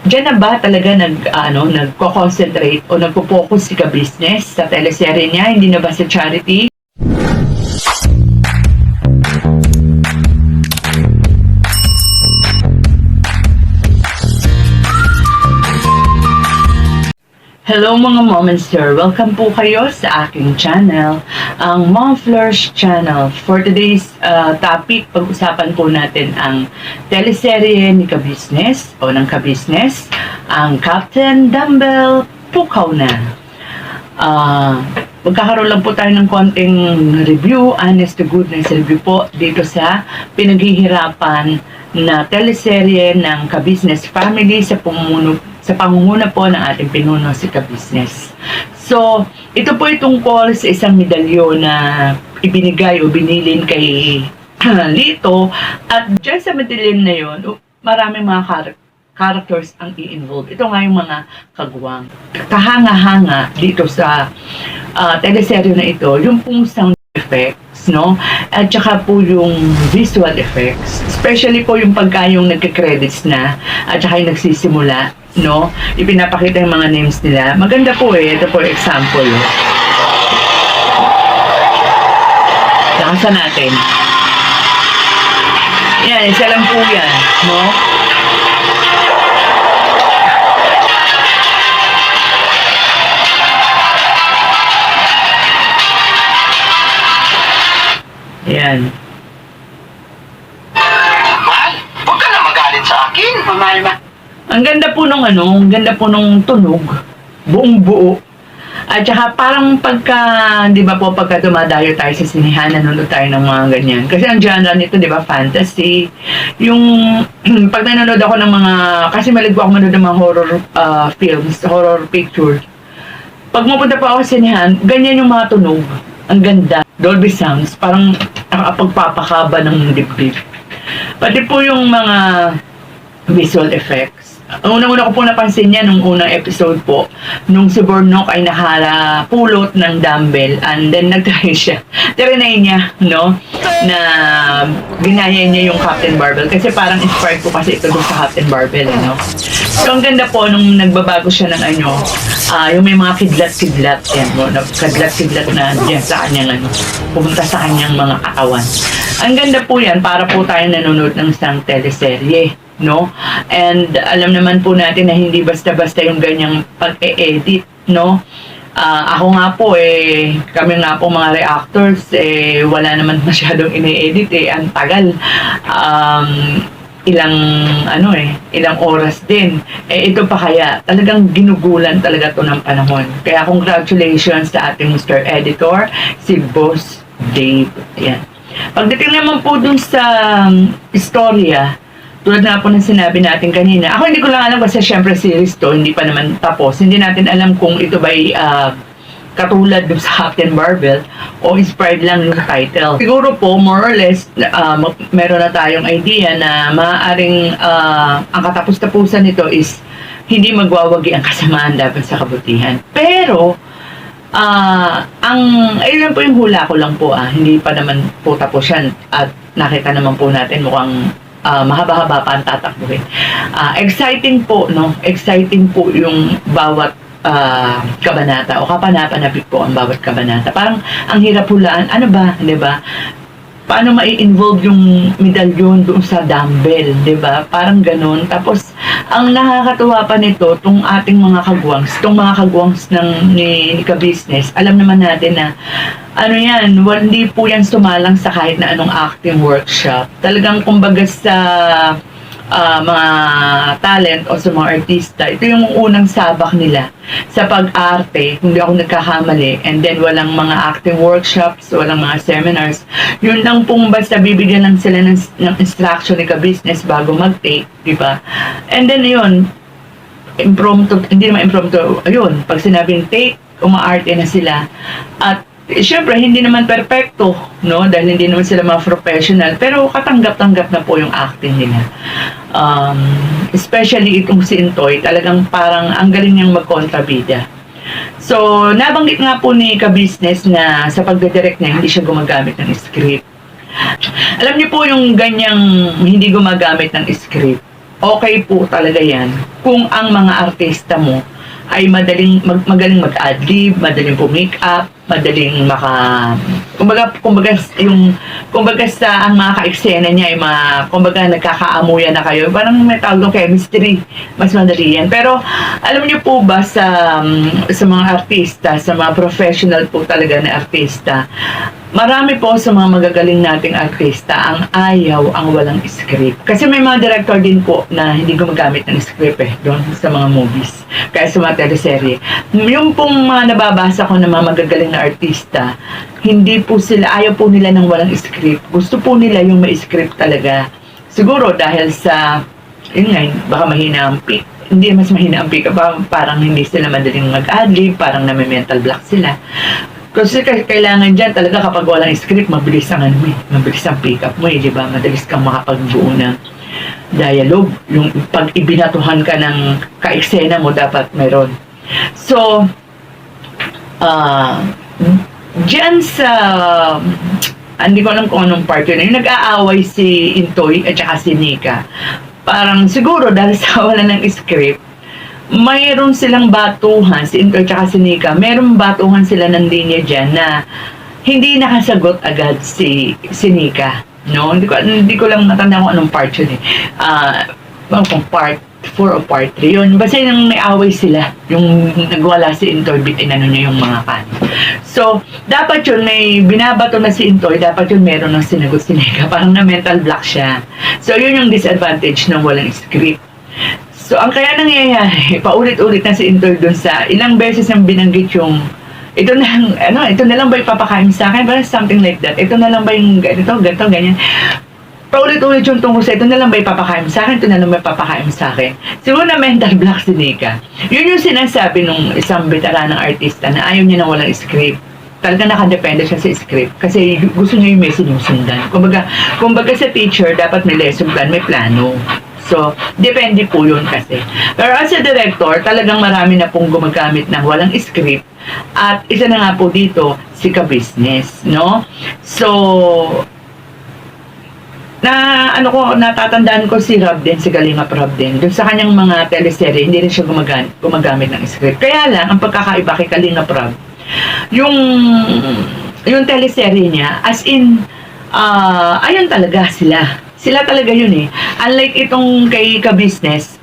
Diyan na ba talaga nagko-concentrate o nagpo-focus si ka-business sa teleserye niya, hindi na ba sa charity? Hello mga Momentster! Welcome po kayo sa aking channel, ang Mom Flourish Channel. For today's topic, pag-usapan po natin ang teleserye ni ka-business o ng ka-business, ang Captain Dumbbell Pukaw Na. Magkakaroon lang po tayo ng konting review, honest to goodness review po dito sa pinaghihirapan na teleserye ng ka-business family sa pangunguna po ng ating pinuno si ka-business. So, ito po ay tungkol sa isang medalyo na ibinigay o binilin kay Lito, at dyan sa medalyon na yun, maraming mga characters ang i-involve. Ito nga yung mga kagwang. Kahanga-hanga dito sa teleserye na ito, yung pong sound effects, no? At saka po yung visual effects. Especially po yung pagka yung nagka-credits na at saka yung nagsisimula, no? Ipinapakita yung mga names nila. Maganda po eh. Ito po example. Lakasan natin. Yan, isa lang po yan, no? Yan. Mahal, huwag ka na magalit sa akin. Mahal ba? Ang ganda po nung ang ganda po nung tunog. Buong buo. At saka parang di ba po, pagka dumadayo tayo sa sinihan, nanonood tayo ng mga ganyan. Kasi ang genre nito, di ba, fantasy. Yung, pag nanonood ako ng mga, kasi malig po ako manood ng mga horror films, horror picture. Pag mapunta pa ako sa sinihan, ganyan yung mga tunog. Ang ganda. Dolby Sounds, parang nakapagpapakaba ng dibdib. Pati po yung mga visual effects. Ang unang-una ko po napansin niya nung unang episode po, nung si Bornok ay nakalapulot ng dumbbell and then nag-try siya. Trinay niya, no? Na ginaya niya yung Captain Barbell kasi parang inspired po kasi ito dun sa Captain Barbell, no? So ang ganda po nung nagbabago siya ng yung may mga kidlat-kidlat yan, no? Kadlat-kidlat na dyan sa kanyang pumunta sa kanyang mga katawan. Ang ganda po yan para po tayo nanonood ng isang teleserye, no? And alam naman po natin na hindi basta-basta yung ganyang pag-e-edit, no? Ako nga po kami nga po mga reactors wala naman masyadong ine-edit ang tagal. Ilang oras din. Ito pa kaya, talagang ginugulan talaga to ng panahon. Kaya congratulations sa ating Mr. Editor, si Boss Dave. Yan. Pagdating naman po dun sa istorya, tulad na po ng sinabi natin kanina, ako hindi ko lang alam kasi syempre series to, hindi pa naman tapos. Hindi natin alam kung ito ba'y katulad dun sa Captain Barbell o inspired lang yung title. Siguro po, more or less, meron na tayong idea na maaaring ang katapos-tapusan nito is hindi magwawagi ang kasamaan laban sa kabutihan. Pero, ayun po yung hula ko lang po, hindi pa naman po tapos yan at nakita naman po natin mukhang mahaba-haba pa ang tatakbuhin. Exciting po, no? Exciting po yung bawat kabanata o kapanapanabik po ang bawat kabanata. Parang ang hirap hulaan, ano ba, 'di ba? Paano mai-involve yung medalyon doon sa dumbbell, 'di ba? Parang ganoon. Tapos ang nakakatuwa pa nito, tong ating mga kagwangs ni ka-business, alam naman natin na hindi po yan sumalang sa kahit na anong acting workshop. Talagang kumbaga sa mga talent o sa mga artista, ito yung unang sabak nila sa pag-arte, kung di ako nagkakamali, and then walang mga acting workshops, walang mga seminars. Yun lang pong basta bibigyan lang sila ng instruction ni ka-business bago mag-take, di ba? And then yun, impromptu, hindi naman impromptu, ayun, pag sinabing take, umaarte na sila. At syempre, hindi naman perfecto, no? Dahil hindi naman sila mga professional. Pero katanggap-tanggap na po yung acting nila. Especially itong si Intoy, talagang parang ang galing niyang magkontrabida. So, nabanggit nga po ni ka-business na sa pagdidirect niya, hindi siya gumagamit ng script. Alam niyo po yung ganyang hindi gumagamit ng script. okay po talaga yan kung ang mga artista mo ay magaling mag-adlib, madaling po-make-up, madaling kumbaga sa ang mga ka-eksena niya ay kumbaga nagkakaamuyan na kayo, parang may tawag ng chemistry, mas madali yan. Pero alam niyo po ba sa mga artista, sa mga professional po talaga na artista, marami po sa mga magagaling nating artista ang ayaw ang walang script. Kasi may mga director din po na hindi gumagamit ng script doon sa mga movies. Kaya sa mga teleserye. Yung pong mga nababasa ko ng mga magagaling na artista, hindi po sila, ayaw po nila ng walang script. Gusto po nila yung may script talaga. Siguro dahil sa, yun nga, baka mahina ang pick. Hindi mas mahina ang pick. Parang hindi sila madaling mag-adlib, parang mental block sila. Kasi kailangan dyan talaga kapag walang script, mabilis ang mabilis ang pick-up mo di ba? Madalis kang makapagbuo ng dialogue. Yung pag ibinatuhan ka ng ka-eksena mo, dapat meron. So, dyan sa, hindi ko alam kung anong part yun. Yung nag-aaway si Intoy at saka si Nika. Parang siguro dahil sa wala ng script, mayroon silang batuhan, si Intoy tsaka si Nika, mayroon batuhan sila ng linya dyan na hindi nakasagot agad si Nika. No? Hindi ko lang natanda kung anong part yun kung part 4 o part 3 yun. Basta yung may away sila, yung nagwala si Intoy, inano niya yung mga kan. So, dapat yun, may binabato na si Intoy, dapat yun meron ng sinagot si Nika. Parang na mental block siya. So, yun yung disadvantage ng walang script. So, ang kaya nangyayari, paulit-ulit na si Intoy dun sa ilang beses ang binanggit yung ito na lang ba ipapakain sa akin? Parang something like that. Ito na lang ba yung ganito, ganyan. Paulit-ulit yung tungkol sa ito na lang ba ipapakain sa akin? Ito na lang ba ipapakain sa akin? Siguro na mental block si Nika. Yun yung sinasabi nung isang veteranang artista na ayaw niya na walang script. Talaga nakadepende siya sa script kasi gusto niya yung message yung sundan. Kumbaga sa teacher, dapat may lesson plan, may plano. So, depende po yun kasi. Pero as a director, talagang marami na pong gumagamit ng walang script. At isa na nga po dito, si ka-business, no? So, natatandaan ko si Rob din, si Kalingap Rob din. Doon sa kanyang mga teleserye, hindi rin siya gumagamit ng script. Kaya lang, ang pagkakaiba kay Kalingap Rob, yung teleserye niya, as in, ayun talaga sila. Sila talaga yun Unlike itong kay ka-business,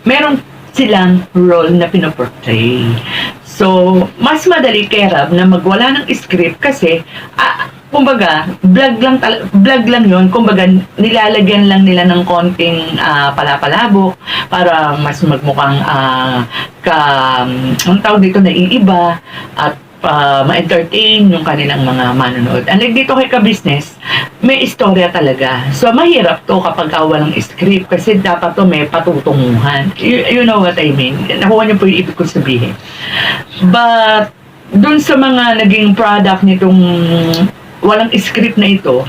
meron silang role na pinoportray. So, mas madali kay Rob na magwala ng script kasi, kumbaga, vlog lang yun. Kumbaga, nilalagyan lang nila ng konting palapalabok para mas magmukhang ang tawag dito na iiba at ma-entertain yung kanilang mga manonood. Unlike dito kay ka-business, may istorya talaga. So, mahirap to kapag walang script kasi dapat to may patutunguhan. You know what I mean? Nakuha niyo po yung ibig ko sabihin. But, dun sa mga naging product nitong walang script na ito,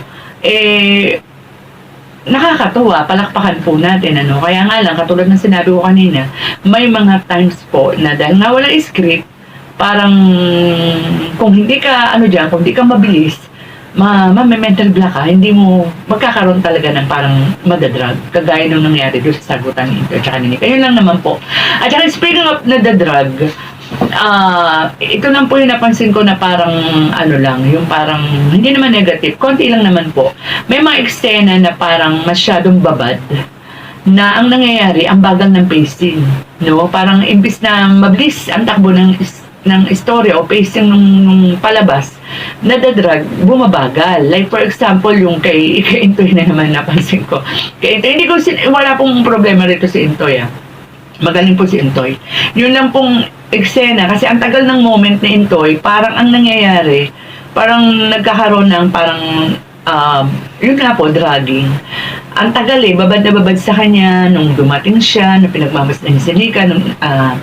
nakakatuwa, palakpakan po natin, Kaya nga lang, katulad ng sinabi ko kanina, may mga times po na dahil nga walang script, parang kung hindi ka kung hindi ka mabilis, may mental block ka, hindi mo magkakaroon talaga ng parang madadrag, kagaya nung nangyari doon sa sagutan ni Intoy at Nika. Yun lang naman po. At saka speaking of nadadrag, ito lang po yung napansin ko na parang yung parang hindi naman negative, konti lang naman po. May mga eksena na parang masyadong babad na ang nangyayari, ang bagal ng pacing, no? Parang imbis na mabilis ang takbo ng istorya o pacing nung palabas, nadadrag, bumabagal. Like for example, yung kay Intoy na naman napansin ko. Kay Intoy, wala pong problema rito si Intoy. Magaling po si Intoy. Yun lang pong eksena, kasi ang tagal ng moment ni Intoy, parang ang nangyayari, parang nagkakaroon ng parang yun nga po, dragging. Ang tagal babad na babad sa kanya nung dumating siya, nung pinagmamasdan si Nika,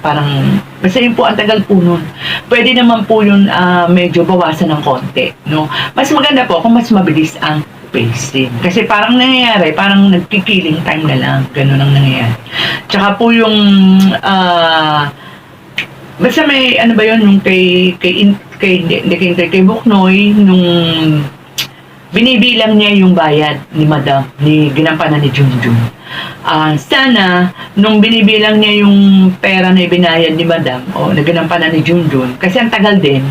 parang, basta yun po, ang tagal po nun. Pwede naman po yun medyo bawasan ng konti, no? Mas maganda po kung mas mabilis ang pacing. Kasi parang nangyayari, parang nagkikilling time na lang, ganun ang nangyayari. Tsaka po yung, basta may, ba yun, yung kay Buknoy, nung binibilang niya yung bayad ni Madam, ni ginampanan ni Junjun. Sana, nung binibilang niya yung pera na ibinayad ni Madam, o na ginampanan ni Junjun, kasi ang tagal din,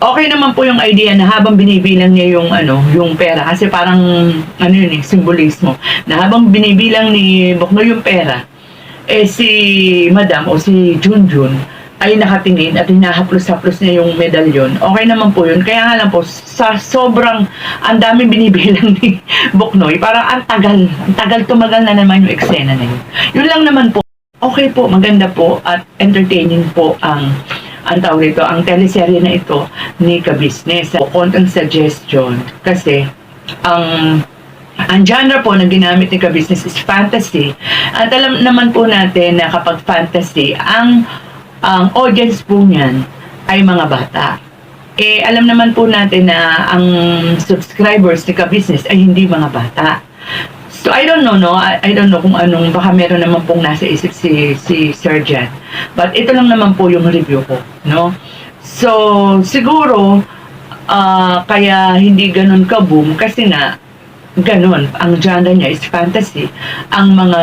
okay naman po yung idea na habang binibilang niya yung pera, kasi parang, yun simbolismo, na habang binibilang ni Boknoy yung pera, si Madam o si Junjun, ay nakatingin at hinahaplos-haplos niya yung medalyon, okay naman po yun. Kaya nga lang po, sa sobrang ang daming binibilang ni Boknoy, parang ang tagal tumagal na naman yung eksena na yun. Yun lang naman po. Okay po, maganda po at entertaining po ang tawag ito, ang teleserye na ito ni Ka-Business. Konting suggestion kasi ang genre po na ginamit ni Ka-Business is fantasy. At alam naman po natin na kapag fantasy, ang audience po niyan ay mga bata. Alam naman po natin na ang subscribers ni Ka-Business ay hindi mga bata. So, I don't know, no? I don't know kung anong, baka meron naman pong nasa isip si Sir Jan. But ito lang naman po yung review ko, no? So, siguro, kaya hindi ganun ka-boom kasi na ganun, ang genre niya is fantasy. Ang mga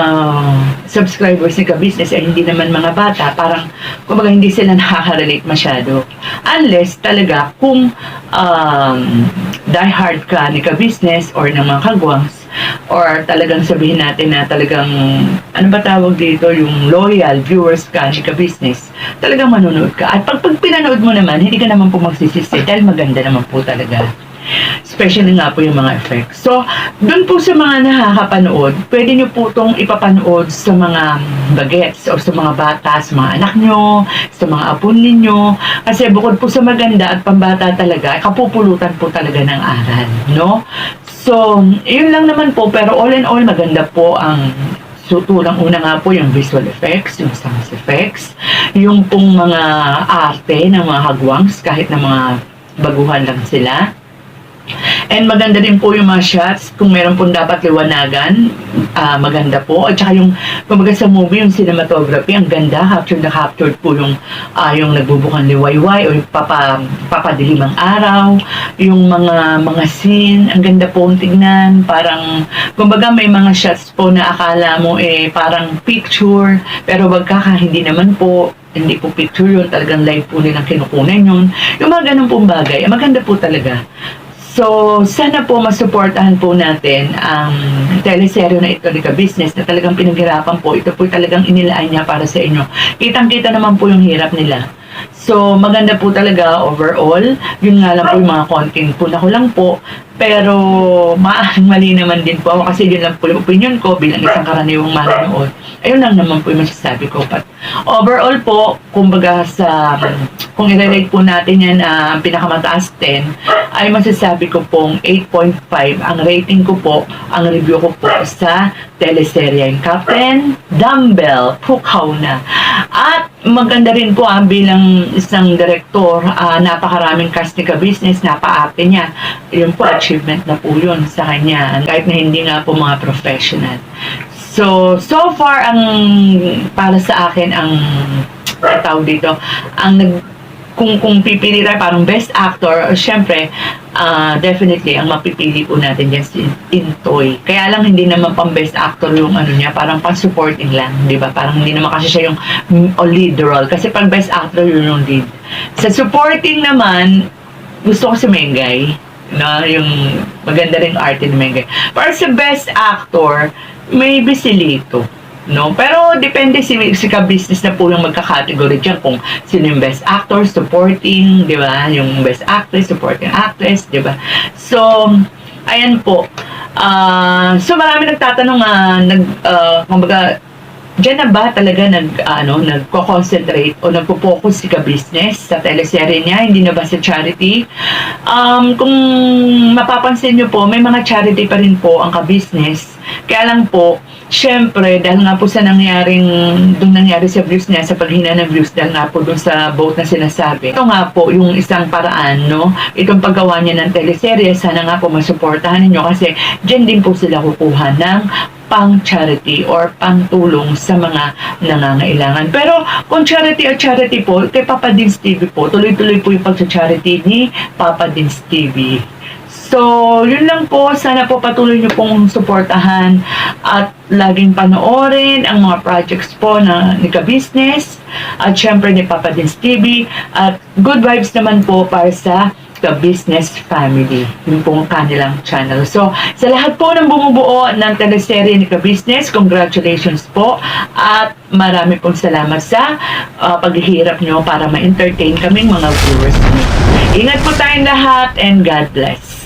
subscribers ni Ka-Business ay hindi naman mga bata, parang kumbaga hindi sila nakaka-relate masyado. Unless talaga kung die hard ka ni Ka-Business or ng mga kagwangs, or talagang sabihin natin na talagang, ano ba tawag dito, yung loyal viewers ka ni Ka-Business, talagang manonood ka. At pag pinanood mo naman, hindi ka naman po magsisisi dahil maganda naman po talaga. Especially nga po yung mga effects. So, doon po sa mga nakakapanood, pwede nyo po itong ipapanood sa mga bagets o sa mga bata, sa mga anak nyo, sa mga apon ninyo. Kasi bukod po sa maganda at pambata talaga, kapupulutan po talaga ng aral, no? So, yun lang naman po. Pero all in all, maganda po ang tulang-una nga po yung visual effects, yung sound effects, yung pong mga arte ng mga hagwangs, kahit na mga baguhan lang sila. And maganda din po yung mga shots, kung meron pong dapat liwanagan, maganda po. At saka yung, kumbaga sa movie, yung cinematography, ang ganda, captured po yung nagbubukan liwayway o yung papadilim ang araw, yung mga scene, ang ganda po tignan, parang, kumbaga may mga shots po na akala mo parang picture, pero hindi naman po, hindi po picture yun, talagang live po nilang kinukunan yun. Yung mga ganun pong bagay, maganda po talaga. So, sana po masuportahan po natin ang teleserye na ito ni Ka-Business na talagang pinaghirapan po. Ito po talagang inilaan niya para sa inyo. Kitang-kita naman po yung hirap nila. So, maganda po talaga overall. Yun nga lang po yung mga konting puna ko lang po. Pero, mali naman din po ako kasi yun lang po yung opinion ko bilang isang karaniwang manonood. Ayun lang naman po yung masasabi ko. But overall po, kumbaga kung i-relate po natin yan ang pinakamataas 10, ay masasabi ko pong 8.5 ang rating ko po, ang review ko po sa teleserye yung Captain Dumbbell Pukaw na. At maganda rin po bilang isang director, napakaraming cast ni Ka-Business, napa-arte niya. Yun po, achievement na po yun sa kanya, kahit na hindi nga po mga professional. So far, para sa akin, ang tawag dito, kung pipili tayo parang best actor, syempre, definitely, ang mapipili po natin dyan si Intoy. Kaya lang, hindi naman pang best actor yung niya, parang pang-supporting lang, di ba? Parang hindi naman kasi siya yung lead role. Kasi pag best actor, yun yung lead. Sa supporting naman, gusto ko si Mengay, no? Yung maganda rin arte ni Mengay. Para sa best actor, maybe si Lito. No? Pero depende si Ka-Business na po yung magka-category dyan kung sino yung best actor, supporting, di ba? Yung best actress, supporting actress, di ba? So, ayan po. So, marami nagtatanong kumbaga, dyan na ba talaga nagko-concentrate o nagpo-focus si Ka-Business sa teleserye niya? Hindi na ba sa charity? Kung mapapansin nyo po, may mga charity pa rin po ang Ka-Business. Kaya lang po, syempre, dahil nga po sa nangyari sa views niya, sa paghina ng views, dahil nga po dun sa vote na sinasabi. Ito nga po, yung isang paraan, no? Itong paggawa niya ng teleserye, sana nga po masuportahan ninyo kasi dyan din po sila kukuha ng pang-charity or pang-tulong sa mga nangangailangan. Pero kung charity po, kay Papa Dins TV po, tuloy-tuloy po yung pag-charity ni Papa Dins TV. So, yun lang po. Sana po patuloy nyo pong suportahan at laging panoorin ang mga projects po na ni Ka-Business at syempre ni Papa Dins TV at good vibes naman po para sa Ka-Business Family. Yun po ang kanilang channel. So, sa lahat po ng bumubuo ng teleserye ni Ka-Business, congratulations po at marami pong salamat sa paghihirap nyo para ma-entertain kaming mga viewers nyo. Ingat po tayong lahat and God bless.